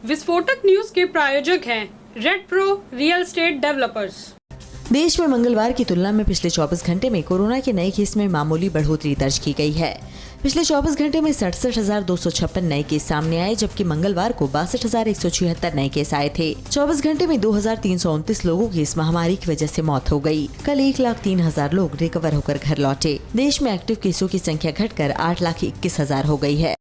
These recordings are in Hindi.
विस्फोटक न्यूज के प्रायोजक हैं red pro real estate developers. देश में मंगलवार की तुलना में पिछले 24 घंटे में कोरोना के नए केस में मामूली बढ़ोतरी दर्ज की गई है। पिछले 24 घंटे में 67,256 नए केस सामने आए, जबकि मंगलवार को 62,176 नए केस आए थे। 24 घंटे में 2,329 लोगों की इस महामारी की वजह से मौत हो गई। कल 1,03,000 लोग रिकवर होकर घर लौटे। देश में एक्टिव केसों की संख्या घटकर 8,21,000 हो गई है।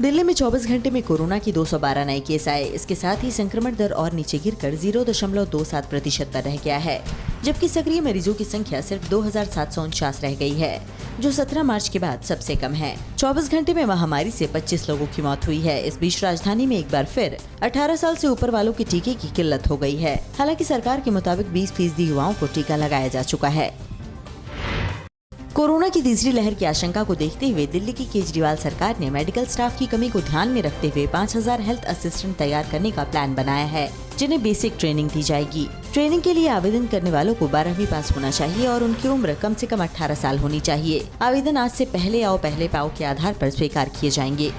दिल्ली में 24 घंटे में कोरोना की 212 नए केस आए। इसके साथ ही संक्रमण दर और नीचे गिरकर 0.27% पर रह गया है, जबकि सक्रिय मरीजों की संख्या सिर्फ 2,749 रह गई है, जो 17 मार्च के बाद सबसे कम है। 24 घंटे में महामारी से 25 लोगों की मौत हुई है। इस बीच राजधानी में एक बार फिर 18 साल से ऊपर वालों के टीके की किल्लत हो गई है। हालांकि सरकार के मुताबिक 20% युवाओं को टीका लगाया जा चुका है। कोरोना की तीसरी लहर की आशंका को देखते हुए दिल्ली की केजरीवाल सरकार ने मेडिकल स्टाफ की कमी को ध्यान में रखते हुए 5,000 हेल्थ असिस्टेंट तैयार करने का प्लान बनाया है, जिन्हें बेसिक ट्रेनिंग दी जाएगी। ट्रेनिंग के लिए आवेदन करने वालों को 12वीं पास होना चाहिए और उनकी उम्र कम से कम 18 साल होनी चाहिए। आवेदन आज से पहले आओ पहले पाओ के आधार पर स्वीकार किए जाएंगे।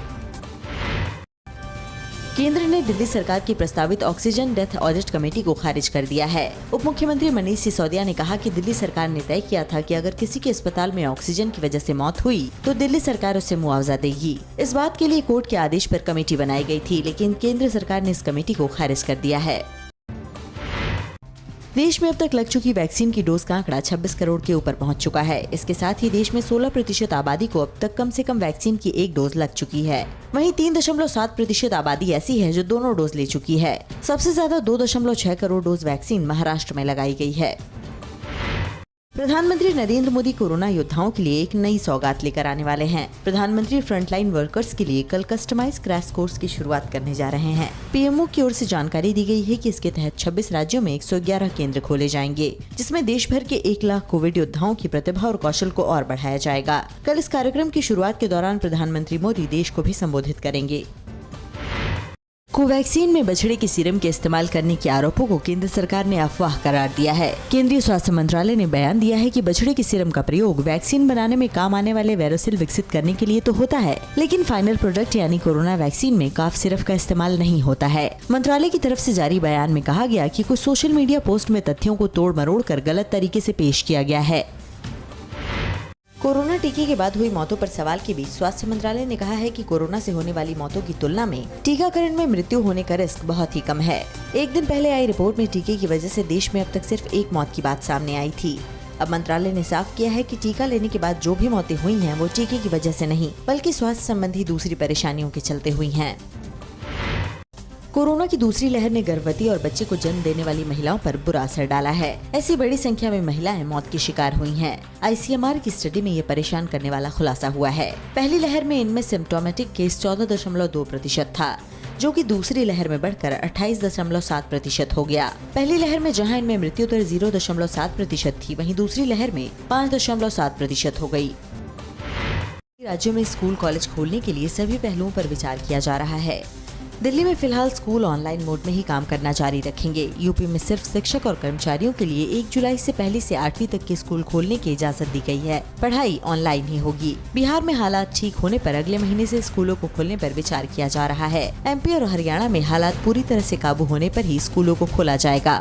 केंद्र ने दिल्ली सरकार की प्रस्तावित ऑक्सीजन डेथ ऑडिट कमेटी को खारिज कर दिया है। उप मुख्यमंत्री मनीष सिसोदिया ने कहा कि दिल्ली सरकार ने तय किया था कि अगर किसी के अस्पताल में ऑक्सीजन की वजह से मौत हुई तो दिल्ली सरकार उसे मुआवजा देगी। इस बात के लिए कोर्ट के आदेश पर कमेटी बनाई गई थी, लेकिन केंद्र सरकार ने इस कमेटी को खारिज कर दिया है। देश में अब तक लग चुकी वैक्सीन की डोज का आंकड़ा 26 करोड़ के ऊपर पहुंच चुका है। इसके साथ ही देश में 16% आबादी को अब तक कम से कम वैक्सीन की एक डोज लग चुकी है। वहीं 3.7% आबादी ऐसी है जो दोनों डोज ले चुकी है। सबसे ज्यादा 2.6 करोड़ डोज वैक्सीन महाराष्ट्र में लगाई गई है। प्रधानमंत्री नरेंद्र मोदी कोरोना योद्धाओं के लिए एक नई सौगात लेकर आने वाले हैं। प्रधानमंत्री फ्रंटलाइन वर्कर्स के लिए कल कस्टमाइज क्रैश कोर्स की शुरुआत करने जा रहे हैं। पीएमओ की ओर से जानकारी दी गई है कि इसके तहत 26 राज्यों में 111 केंद्र खोले जाएंगे, जिसमें देश भर के 1 लाख कोविड योद्धाओं की प्रतिभा और कौशल को और बढ़ाया जाएगा। कल इस कार्यक्रम की शुरुआत के दौरान प्रधानमंत्री मोदी देश को भी संबोधित करेंगे। कोवैक्सीन में बछड़े के सीरम के इस्तेमाल करने के आरोपों को केंद्र सरकार ने अफवाह करार दिया है। केंद्रीय स्वास्थ्य मंत्रालय ने बयान दिया है कि बछड़े के सीरम का प्रयोग वैक्सीन बनाने में काम आने वाले वायरसेल विकसित करने के लिए तो होता है, लेकिन फाइनल प्रोडक्ट यानी कोरोना वैक्सीन में काफ सिरप का इस्तेमाल नहीं होता है। मंत्रालय की तरफ से जारी बयान में कहा गया कि कुछ सोशल मीडिया पोस्ट में तथ्यों को तोड़ मरोड़ कर गलत तरीके से पेश किया गया है। कोरोना टीके के बाद हुई मौतों पर सवाल के बीच स्वास्थ्य मंत्रालय ने कहा है कि कोरोना से होने वाली मौतों की तुलना में टीकाकरण में मृत्यु होने का रिस्क बहुत ही कम है। एक दिन पहले आई रिपोर्ट में टीके की वजह से देश में अब तक सिर्फ एक मौत की बात सामने आई थी। अब मंत्रालय ने साफ किया है कि टीका लेने के बाद जो भी मौतें हुई हैं वो टीके की वजह से नहीं, बल्कि स्वास्थ्य संबंधी दूसरी परेशानियों के चलते हुई हैं। कोरोना की दूसरी लहर ने गर्भवती और बच्चे को जन्म देने वाली महिलाओं पर बुरा असर डाला है। ऐसी बड़ी संख्या में महिलाएं मौत की शिकार हुई हैं। ICMR की स्टडी में ये परेशान करने वाला खुलासा हुआ है। पहली लहर में इनमें सिम्टोमेटिक केस 14.2% था, जो कि दूसरी लहर में बढ़कर 28.7% हो गया। पहली लहर में जहां इनमें मृत्यु दर 0.7% थी, वहीं दूसरी लहर में 5.7% हो गई। राज्यों में स्कूल कॉलेज खोलने के लिए सभी पहलुओं पर विचार किया जा रहा है। दिल्ली में फिलहाल स्कूल ऑनलाइन मोड में ही काम करना जारी रखेंगे। यूपी में सिर्फ शिक्षक और कर्मचारियों के लिए 1 जुलाई से 1 से 8वीं तक के स्कूल खोलने की इजाजत दी गई है। पढ़ाई ऑनलाइन ही होगी। बिहार में हालात ठीक होने पर अगले महीने से स्कूलों को खोलने पर विचार किया जा रहा है। MP और हरियाणा में हालात पूरी तरह से काबू होने पर ही स्कूलों को खोला जाएगा।